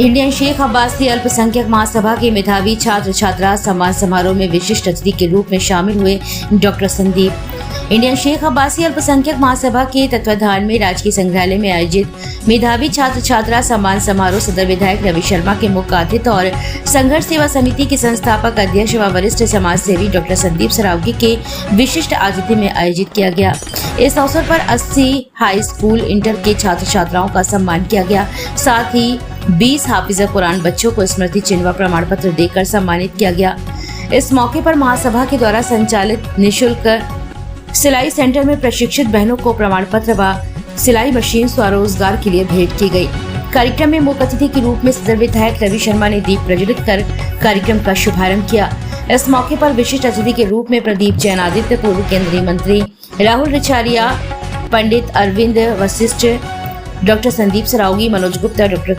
Indian Sheikh Abbasi अल्पसंख्यक महासभा के मेधावी छात्र छात्रा सम्मान समारोह में विशिष्ट अतिथि के रूप में शामिल हुए डॉक्टर संदीप। इंडियन शेख अब्बासी अल्पसंख्यक महासभा के तत्वाधान में राजकीय संग्रहालय में आयोजित मेधावी छात्र छात्रा सम्मान समारोह सदर विधायक रवि शर्मा के मुख्य अतिथि और संघर्ष सेवा समिति के संस्थापक अध्यक्ष व वरिष्ठ समाज सेवी डॉक्टर संदीप सरावगी के विशिष्ट अतिथि में आयोजित किया गया। इस अवसर पर 80 हाई स्कूल इंटर के छात्र छात्राओं का सम्मान किया गया। साथ ही 20 हाफिज कुरान बच्चों को स्मृति चिन्ह व प्रमाण पत्र देकर सम्मानित किया गया। इस मौके पर महासभा के द्वारा संचालित निःशुल्क सिलाई सेंटर में प्रशिक्षित बहनों को प्रमाण पत्र व सिलाई मशीन स्वरोजगार के लिए भेंट की गई। कार्यक्रम में मुख्य अतिथि के रूप में सदर विधायक रवि शर्मा ने दीप प्रज्वलित कर कार्यक्रम का शुभारंभ किया। इस मौके पर विशिष्ट अतिथि के रूप में प्रदीप जैन आदित्य, पूर्व केंद्रीय मंत्री राहुल रिचारिया, पंडित अरविंद वशिष्ठ, डॉक्टर संदीप सरावगी, मनोज गुप्ता, डॉक्टर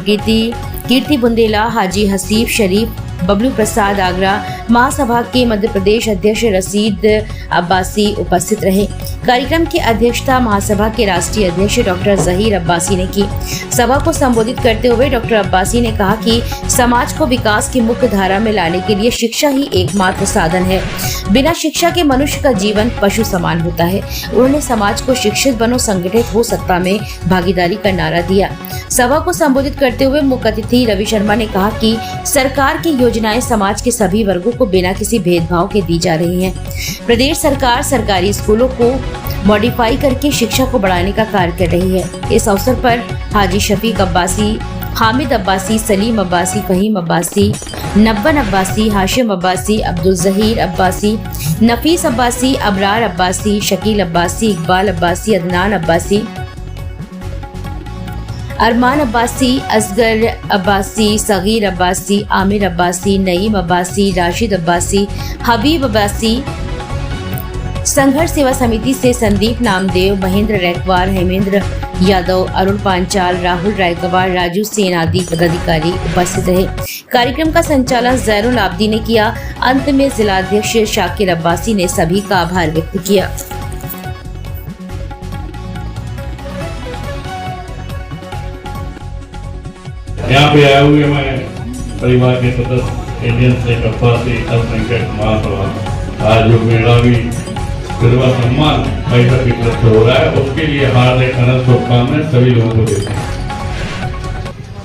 कीर्ति बुंदेला, हाजी हसीफ शरीफ, बबलू प्रसाद आगरा, महासभा के मध्य प्रदेश अध्यक्ष रशीद अब्बासी उपस्थित रहे। कार्यक्रम की अध्यक्षता महासभा के राष्ट्रीय अध्यक्ष डॉक्टर जहीर अब्बासी ने की। सभा को संबोधित करते हुए डॉक्टर अब्बासी ने कहा कि समाज को विकास की मुख्य धारा में लाने के लिए शिक्षा ही एकमात्र साधन है। बिना शिक्षा के मनुष्य का जीवन पशु समान होता है। उन्होंने समाज को शिक्षित बनो, संगठित हो सत्ता में भागीदारी का नारा दिया। सभा को संबोधित करते हुए मुख्य अतिथि रवि शर्मा ने कहा कि सरकार की योजनाएं समाज के सभी वर्गों को बिना किसी भेदभाव के दी जा रही हैं। प्रदेश सरकार सरकारी स्कूलों को मॉडिफाई करके शिक्षा को बढ़ाने का कार्य कर रही है। इस अवसर पर हाजी शफीक अब्बासी, हामिद अब्बासी, सलीम अब्बासी, फहीम अब्बासी, नब्बन अब्बासी, हाशिम अब्बासी, अब्दुल जहीर अब्बासी, नफीस अब्बासी, अबरार अब्बासी, शकील अब्बासी, इकबाल अब्बासी, अदनान अब्बासी, अरमान अब्बासी, असगर अब्बासी, सगीर अब्बासी, आमिर अब्बासी, नईम अब्बासी, राशिद अब्बासी, हबीब अब्बासी, संघर्ष सेवा समिति से संदीप नामदेव, महेंद्र रैकवार, हेमेंद्र यादव, अरुण पांचाल, राहुल रायकवार, राजू सेन आदि पदाधिकारी उपस्थित रहे। कार्यक्रम का संचालन जैरुल आब्दी ने किया। अंत में जिलाध्यक्ष शाकिर अब्बासी ने सभी का आभार व्यक्त किया। यहाँ पे आए हुए हमारे परिवार के सदस्य इंडियन शेख अब्बासी अल्पसंख्यक महासभा, आज जो मेधावी विधवा सम्मान भाई साहब की तरफ से हो रहा है, उसके लिए हार्दिक अनंत शुभकामनाएं सभी लोगों को देते हैं।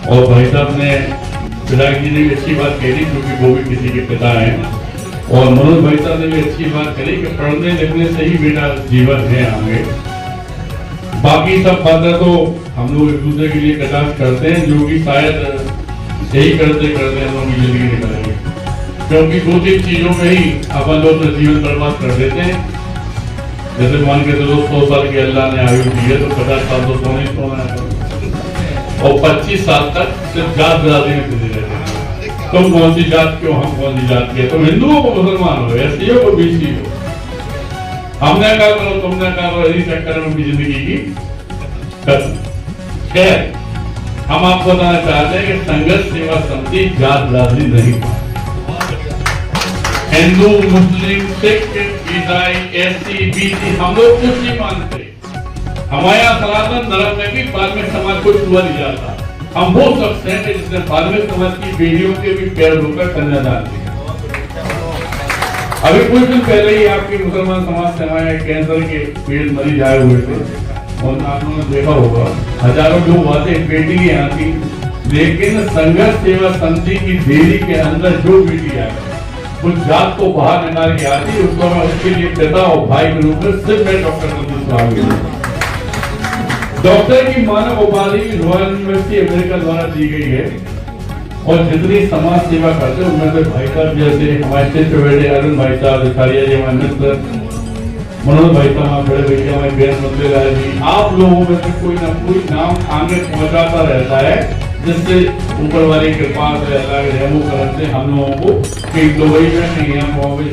और भाई साहब ने, विधायक जी ने भी अच्छी बात कही, क्योंकि वो भी किसी के पिता हैं, और मनोज भाई साहब ने भी अच्छी बात कही कि पढ़ने लिखने से ही बेटा जीवन है आगे। बाकी सब बातें तो हम लोग एक दूसरे के लिए कटाक्ष करते हैं, जो कि शायद यही करते करते हम लोग की जिंदगी निकलेगी, क्योंकि 2-3 चीजों में ही अपन लोग अपना जीवन बर्बाद कर देते हैं। जैसे मान के चलो 100 साल की अल्लाह ने आयु दी है, तो 50 साल तो सोने सोना है, और 25 साल तक सिर्फ जात बिरादरी में खुले रहते हैं। तुम कौन सी जात के हो, हम कौन सी जात के, तुम हिंदुओं को मुसलमान हो, एससी हो, बीसी हो, हमने कहा करो, तुमने कहा करो, इसी चक्कर में जिंदगी की खत्म। खैर, हम आपको बताना चाहते हैं कि संघर्ष सेवा समिति जात बिरादरी नहीं, हिंदू, मुस्लिम, सिख, ईसाई, एससी, बीसी, हम लोग कुछ नहीं मानते। हमारे यहाँ सनातन धर्म में भी बाल्मीकि समाज को छुआ नहीं जाता। हम वो शख्स हैं जिसने बाल्मीकि समाज की बेटियों के भी पैर धोकर कन्यादान किया। अभी कुछ दिन पहले ही आपके मुसलमान समाज से हमारे कैंसर के पीड़ित मरीज आए हुए थे, और आप लोगों ने देखा होगा हजारों लोग आते, बेटी की यहाँ की, लेकिन संघर्ष सेवा समिति की देरी के अंदर जो बेटी आई उस जात को बाहर निकाल के आती, उसको मैं उसके लिए पिता और भाई के रूप में सिर्फ मैं डॉक्टर संदीप सरावगी। डॉक्टर की मानव उपाधि रॉयल यूनिवर्सिटी अमेरिका द्वारा दी गई है, और जितनी समाज सेवा करते हैं उनमें से भाई साहब जैसे हमारे शिष्ट बेटे अरुण भाई साहब, रिचारिया जी हमारे मित्र, मनोज भाई साहब हमारे बड़े भैया, हमारे बेन मंदिर जी, आप लोगों में से कोई ना कोई नाम आगे पहुंचाता रहता है, जिससे ऊपर वाली कृपा से, अल्लाह के रहमो करम से हम लोगों को कई दुबई में नहीं है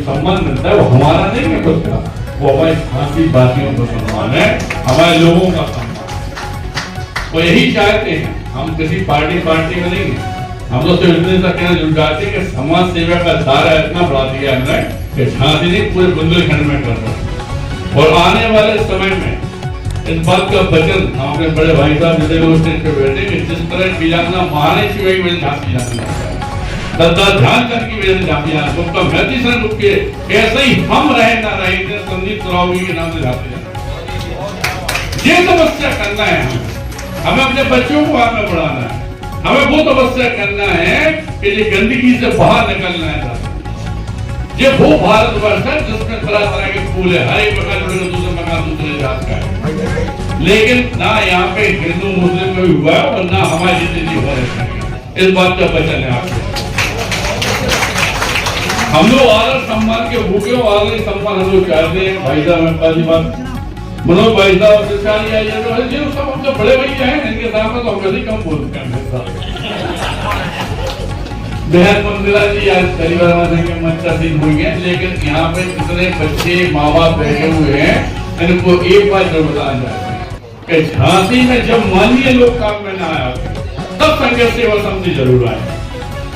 सम्मान मिलता है। वो हमारा नहीं है खुद का, वो हमारे खासी बातियों का सम्मान है, हमारे लोगों का सम्मान। वो यही चाहते हैं, हम किसी पार्टी में नहीं है, हम लोग तो इतने तक कहना जुड़ जाते हैं कि समाज सेवा का दायरा इतना बढ़ा दिया हमने कि झांसी नहीं पूरे बुंदेलखंड में कर रहा है। और आने वाले समय में इस बात का वचन हम अपने बड़े भाई साहब जितने लोग स्टेज पे बैठे कि जिस तरह वीरांगना महारानी शिवाई मेरे झांसी जाना सरदार ध्यानचंद की वजह से झांसी जाना उसका महती से रुक के कैसे ही हम रहे ना रहे संदीप सरावगी के नाम से झांसी जाना ये तपस्या करना है हमें अपने बच्चों को आगे बढ़ाना है हमें वो तपस्या करना है कि ये गंदगी से बाहर निकलना है ये वो भारतवर्ष है जिसमें तरह तरह के फूल है हर एक मकान दूसरे मकान दूसरे जात का है लेकिन ना यहाँ पे हिंदू मुस्लिम कोई हुआ है और ना हमारी जिंदगी हो रही इस बात का वचन है आपको हम लोग आदर सम्मान के भूखे हो आदर सम्मान हम लोग चाहते हैं भाई साहब में पहली बात मनोज भाई साहब ये सब हम तो बड़े भैया हैं इनके सामने तो हम कभी कम बोलते हैं बेहद मंदिरा जी आज परिवार के मंचासीन हुई है लेकिन यहाँ पे इतने बच्चे माँ बाप बैठे हुए हैं इनको एक बात जरूर बताना चाहते हैं कि झांसी में जब माननीय लोग काम में ना आया तब संघर्ष सेवा समिति जरूर आए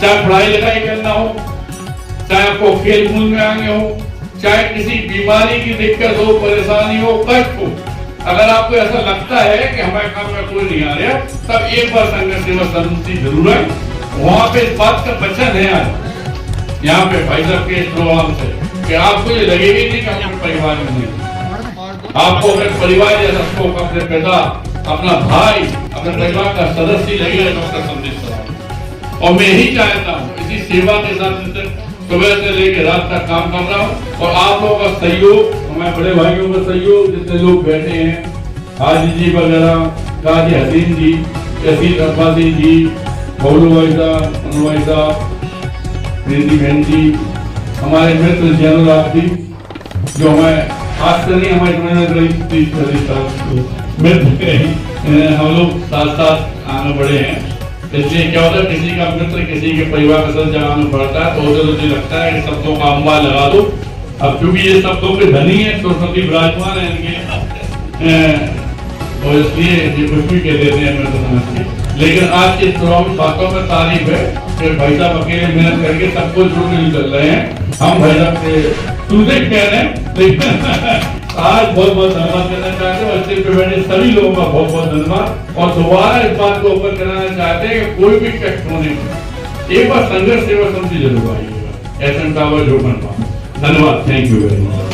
चाहे पढ़ाई लिखाई करना हो चाहे आपको खेल कूद में आगे हो चाहे किसी बीमारी की दिक्कत हो परेशानी हो कष्ट हो अगर आपको ऐसा लगता है कि हमारे काम में कोई नहीं आ रहा तब एक बार संघर्ष सेवा समिति जरूर है वहां पे इस बात का वचन है आज यहाँ पे भाई साहब के प्रोग्राम से कि आपको ये लगेगा नहीं कि अपने परिवार में नहीं आपको अपने परिवार जैसा शौक अपने पिता अपना भाई अपने परिवार का सदस्य लगेगा डॉक्टर संदीप सरावगी और मैं ही चाहता हूँ इसी सेवा के साथ सुबह से लेकर रात तक काम कर रहा हूँ और आप लोगों का सहयोग हमारे बड़े भाइयों का सहयोग जितने लोग बैठे हैं हाजी जी वगैरह काजी हसीन जी यसीन अब्बासी जी बबलू भाई साहब अनु भाई साहब प्रीति बहन जी हमारे मित्र जैनुलाल जी जो हमें आज से नहीं हमारे मित्र हम लोग साथ साथ आगे बढ़े हैं इसलिए क्या होता है किसी का मित्र किसी के परिवार के साथ जब आगे बढ़ता है तो मुझे लगता है कि शब्दों का अम्बा लगा दो अब क्योंकि ये शब्दों के धनी है सरस्वती विराजमान है इनके और इसलिए ये कुछ भी कह देते हैं मैं तो समझती लेकिन आज के प्रोग्राम बातों में तारीफ है कि भाई साहब अकेले मेहनत करके सबको जोड़ नहीं चल रहे हैं हम भाई साहब से तुझे कह रहे हैं लेकिन आज बहुत बहुत धन्यवाद करना चाहते हैं और स्टेज पे बैठे सभी लोगों का बहुत बहुत धन्यवाद और दोबारा इस बात को ऊपर कराना चाहते हैं कि कोई भी कष्ट होने एक बार संघर्ष सेवा समिति जरूर आइएगा एसएम टावर जो धन्यवाद थैंक यू वेरी मच